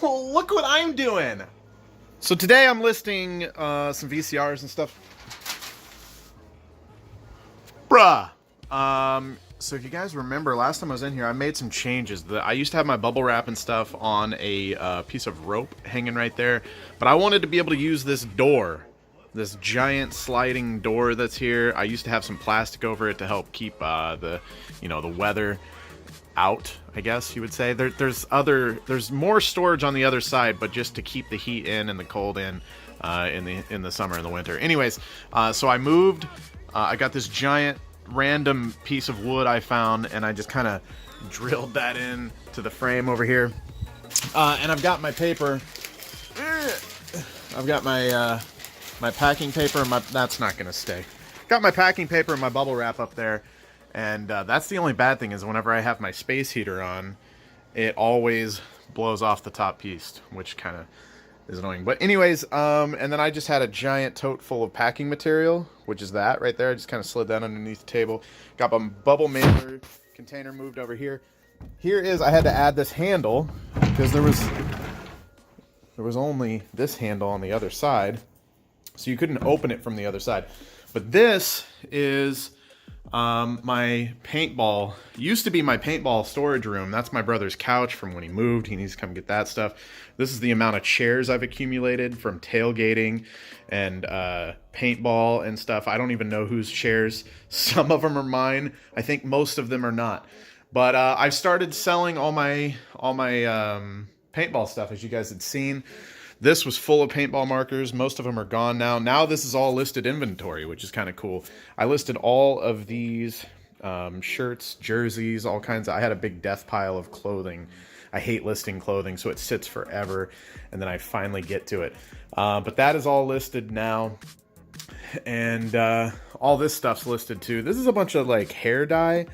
Oh, look what I'm doing! So today I'm listing some VCRs and stuff. Bruh! So if you guys remember, last time I was in here, I made some changes. I used to have my bubble wrap and stuff on a piece of rope hanging right there, but I wanted to be able to use this door. This giant sliding door that's here. I used to have some plastic over it to help keep the weather out, I guess you would say. There's more storage on the other side, but just to keep the heat in and the cold in the summer and the winter. Anyways, so I moved. I got this giant random piece of wood I found, and I just kind of drilled that in to the frame over here. And I've got my paper. I've got my my packing paper. That's not gonna stay. Got my packing paper and my bubble wrap up there. And that's the only bad thing, is whenever I have my space heater on, it always blows off the top piece, which kind of is annoying. But anyways, and then I just had a giant tote full of packing material, which is that right there. I just kind of slid that underneath the table. Got my bubble mailer container moved over here. I had to add this handle because there was only this handle on the other side, so you couldn't open it from the other side. But this is my paintball. Used to be my paintball storage room. That's my brother's couch from when he moved. He needs to come get that stuff. This is the amount of chairs I've accumulated from tailgating and paintball and stuff. I don't even know whose chairs. Some of them are mine. I think most of them are not. But I've started selling all my paintball stuff, as you guys had seen. This was full of paintball markers. Most of them are gone now. Now this is all listed inventory, which is kind of cool. I listed all of these shirts, jerseys, all kinds of... I had a big death pile of clothing. I hate listing clothing, so it sits forever, and then I finally get to it. But that is all listed now. And all this stuff's listed too. This is a bunch of like hair dye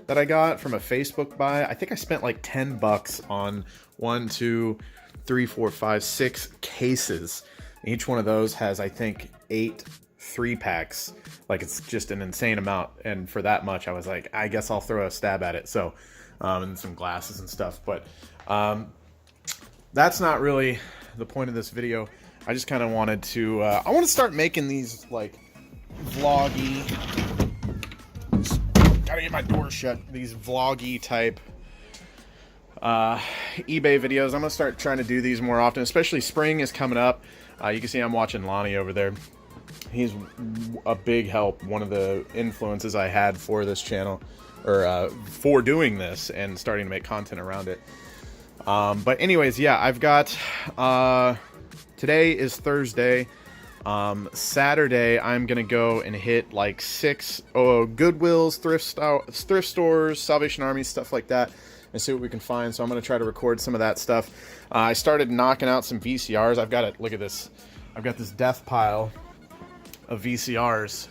that I got from a Facebook buy. I think I spent like $10 on 1, 2, 3, 4, 5, 6 cases. Each one of those has, I think, 8 3-packs. Like, it's just an insane amount. And for that much, I was like, I guess I'll throw a stab at it. So, and some glasses and stuff. But that's not really the point of this video. I just kind of wanted to... I want to start making these, like, vloggy... Gotta get my door shut. These vloggy type... eBay videos. I'm gonna start trying to do these more often, especially spring is coming up. You can see I'm watching Lonnie over there. He's a big help, one of the influences I had for this channel, or for doing this and starting to make content around it. But anyways, yeah, I've got today is Thursday. Saturday I'm gonna go and hit like 6 Goodwills, thrift stores, Salvation Army, stuff like that, and see what we can find. So I'm going to try to record some of that stuff. I started knocking out some VCRs. I've got it. Look at this. I've got this death pile of VCRs.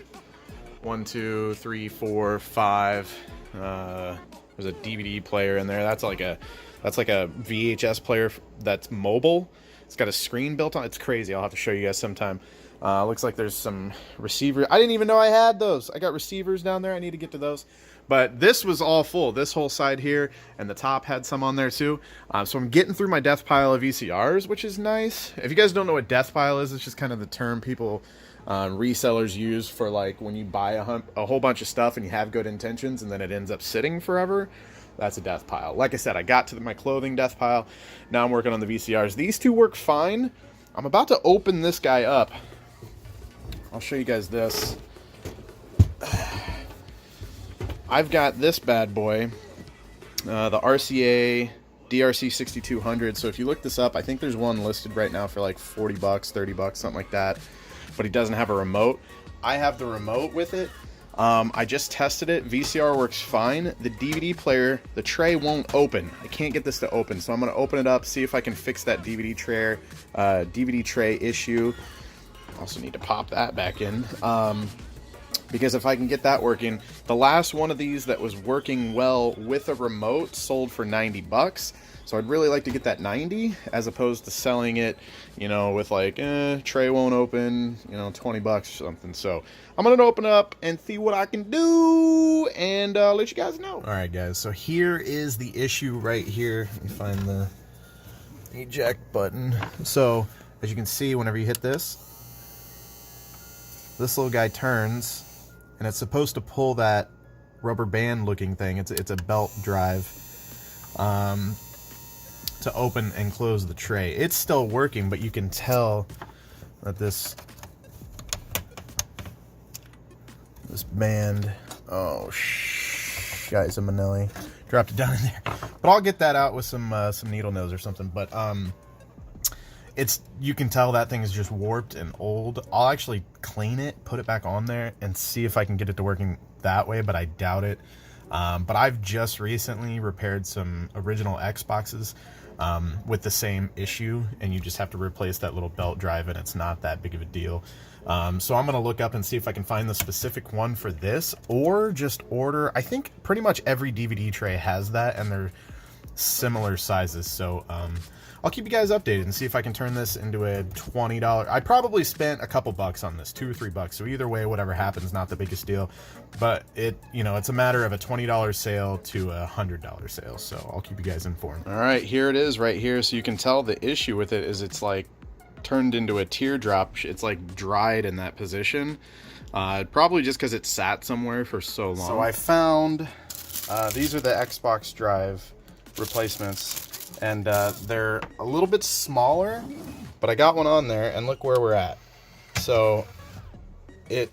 1, 2, 3, 4, 5. There's a DVD player in there. That's like a VHS player that's mobile. It's got a screen built on. It's crazy. I'll have to show you guys sometime. Looks like there's some receiver. I didn't even know I had those. I got receivers down there. I need to get to those. But this was all full. This whole side here, and the top had some on there too. So I'm getting through my death pile of VCRs, which is nice. If you guys don't know what death pile is, it's just kind of the term people, resellers use for like when you buy a whole bunch of stuff and you have good intentions and then it ends up sitting forever. That's a death pile. Like I said, I got to my clothing death pile. Now I'm working on the VCRs. These two work fine. I'm about to open this guy up. I'll show you guys this. I've got this bad boy, the RCA DRC 6200. So if you look this up, I think there's one listed right now for like $40, $30, something like that. But he doesn't have a remote. I have the remote with it. I just tested it. VCR works fine. The DVD player, the tray won't open. I can't get this to open, so I'm going to open it up, see if I can fix that DVD tray issue. Also need to pop that back in. Because if I can get that working, the last one of these that was working well with a remote sold for $90. So I'd really like to get that 90 as opposed to selling it, you know, with like, tray won't open, you know, $20 or something. So I'm going to open up and see what I can do and let you guys know. All right, guys. So here is the issue right here. Let me find the eject button. So as you can see, whenever you hit this little guy turns, and it's supposed to pull that rubber band looking thing. It's a belt drive to open and close the tray. It's still working, but you can tell that this band, oh guys, a Manelli dropped it down in there. But I'll get that out with some needle nose or something. But you can tell that thing is just warped and old. I'll actually clean it, put it back on there, and see if I can get it to working that way, but I doubt it. But I've just recently repaired some original Xboxes with the same issue, and you just have to replace that little belt drive, and it's not that big of a deal. So I'm going to look up and see if I can find the specific one for this, or just order. I think pretty much every DVD tray has that, and they're similar sizes. So I'll keep you guys updated and see if I can turn this into a $20. I probably spent a couple bucks on this, $2 or $3. So either way, whatever happens, not the biggest deal. But it's a matter of a $20 sale to a $100 sale. So I'll keep you guys informed. All right, here it is right here. So you can tell the issue with it is it's like turned into a teardrop. It's like dried in that position. Probably just because it sat somewhere for so long. So I found these are the Xbox Drive replacements. And they're a little bit smaller, but I got one on there, and look where we're at. So it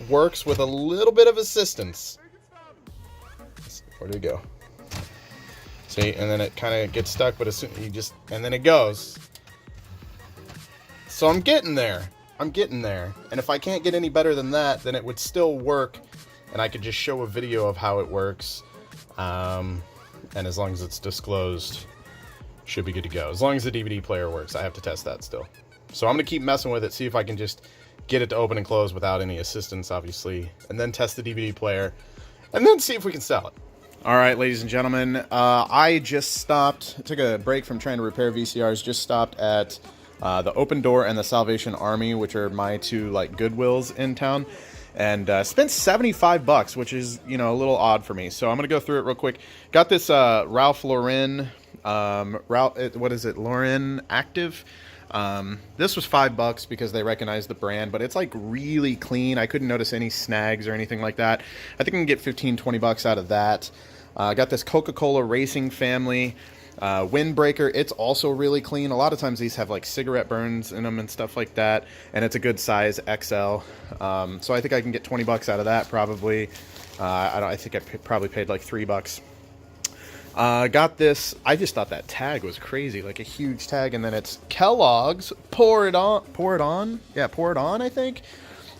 works with a little bit of assistance. Where did it go? See, and then it kind of gets stuck, but as soon and then it goes. So I'm getting there. And if I can't get any better than that, then it would still work, and I could just show a video of how it works. And as long as it's disclosed, should be good to go. As long as the DVD player works. I have to test that still. So I'm going to keep messing with it, see if I can just get it to open and close without any assistance, obviously. And then test the DVD player, and then see if we can sell it. All right, ladies and gentlemen, I just took a break from trying to repair VCRs, just stopped at the Open Door and the Salvation Army, which are my two Goodwills in town. And spent $75, which is, a little odd for me. So I'm going to go through it real quick. Got this Ralph Lauren, Lauren Active. This was $5 because they recognize the brand, but it's really clean. I couldn't notice any snags or anything like that. I think I can get $15-20 out of that. Got this Coca-Cola Racing Family windbreaker. It's also really clean. A lot of times these have cigarette burns in them and stuff like that, and it's a good size XL. So I think I can get $20 out of that probably. I think I probably paid $3. Got this. I just thought that tag was crazy, a huge tag, and then it's Kellogg's Pour It On, I think.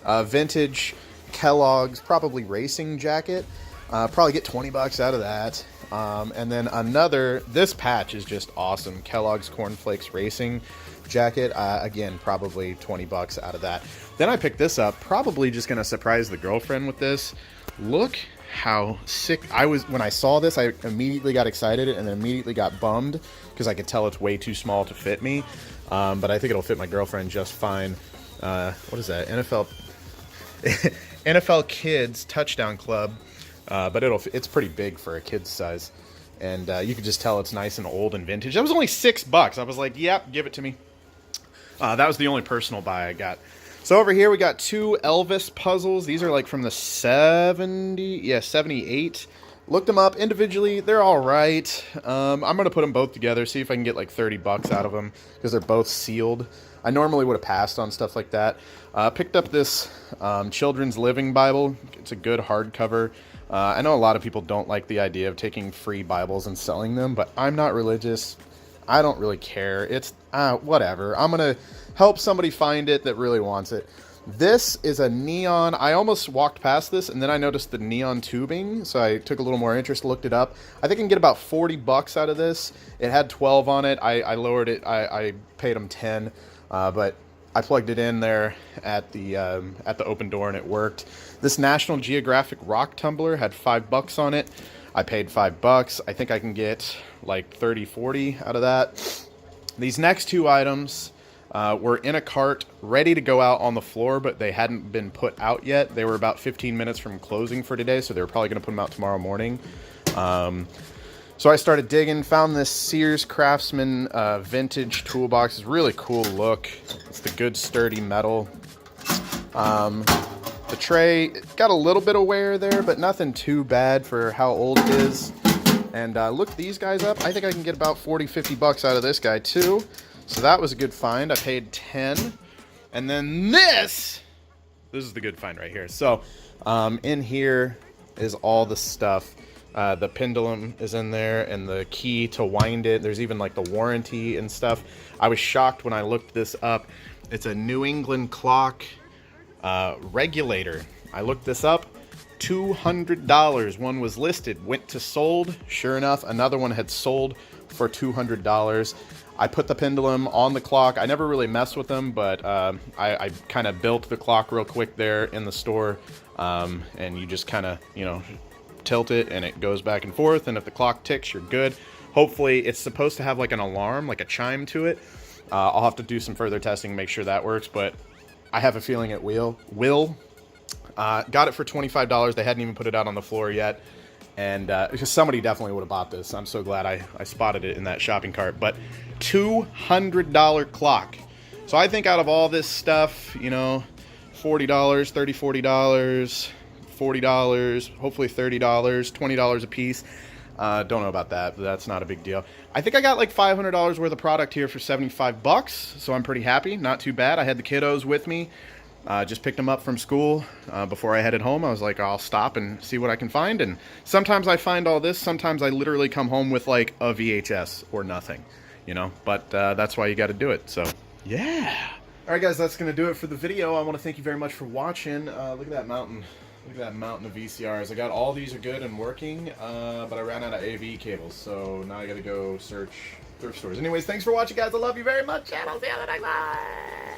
Vintage Kellogg's, probably racing jacket. Probably get $20 out of that. And then this patch is just awesome. Kellogg's Cornflakes Racing jacket. Again, probably $20 out of that. Then I picked this up, probably just going to surprise the girlfriend with this. Look how sick I was when I saw this. I immediately got excited and then immediately got bummed because I could tell it's way too small to fit me. But I think it'll fit my girlfriend just fine. What is that? NFL Kids Touchdown Club. But it's pretty big for a kid's size. And you can just tell it's nice and old and vintage. That was only $6. I was like, yep, give it to me. That was the only personal buy I got. So over here we got two Elvis puzzles. These are from the 78. Looked them up individually. They're all right. I'm going to put them both together, see if I can get $30 out of them because they're both sealed. I normally would have passed on stuff like that. Picked up this Children's Living Bible. It's a good hardcover. I know a lot of people don't like the idea of taking free Bibles and selling them, but I'm not religious. I don't really care. It's whatever. I'm going to help somebody find it that really wants it. This is a neon. I almost walked past this, and then I noticed the neon tubing, so I took a little more interest, looked it up. I think I can get about $40 out of this. It had 12 on it. I lowered it. I paid them 10, but I plugged it in there at the Open Door, and it worked. This National Geographic rock tumbler had $5 on it. I paid $5. I think I can get 30, 40 out of that. These next two items were in a cart, ready to go out on the floor, but they hadn't been put out yet. They were about 15 minutes from closing for today, so they were probably going to put them out tomorrow morning. So I started digging, found this Sears Craftsman vintage toolbox. It's a really cool look. It's the good sturdy metal. The tray got a little bit of wear there, but nothing too bad for how old it is. And look these guys up. I think I can get about 40-50 bucks out of this guy too. So that was a good find. I paid 10. And then this is the good find right here. So in here is all the stuff. The pendulum is in there and the key to wind it. There's even like the warranty and stuff. I was shocked when I looked this up. It's a New England clock regulator. I looked this up. $200. One was listed, went to sold. Sure enough, another one had sold for $200. I put the pendulum on the clock. I never really messed with them, but I kind of built the clock real quick there in the store. And you just kind of, you know, tilt it and it goes back and forth. And if the clock ticks, you're good. Hopefully, it's supposed to have like an alarm, like a chime to it. I'll have to do some further testing, make sure that works, but I have a feeling it will. Got it for $25. They hadn't even put it out on the floor yet. And because somebody definitely would have bought this. I'm so glad I spotted it in that shopping cart. But $200 clock. So I think out of all this stuff, you know, $40, $30, $40, $40, hopefully $30, $20 a piece. Don't know about that, but that's not a big deal. I think I got like $500 worth of product here for 75 bucks, so I'm pretty happy. Not too bad. I had the kiddos with me. Just picked them up from school before I headed home. I was like, I'll stop and see what I can find. And sometimes I find all this. Sometimes I literally come home with like a VHS or nothing, you know. But that's why you got to do it. So, yeah. All right, guys, that's going to do it for the video. I want to thank you very much for watching. Look at that mountain. Look at that mountain of VCRs. I got all these are good and working, but I ran out of AV cables. So now I got to go search thrift stores. Anyways, thanks for watching, guys. I love you very much, and I'll see you on the next one.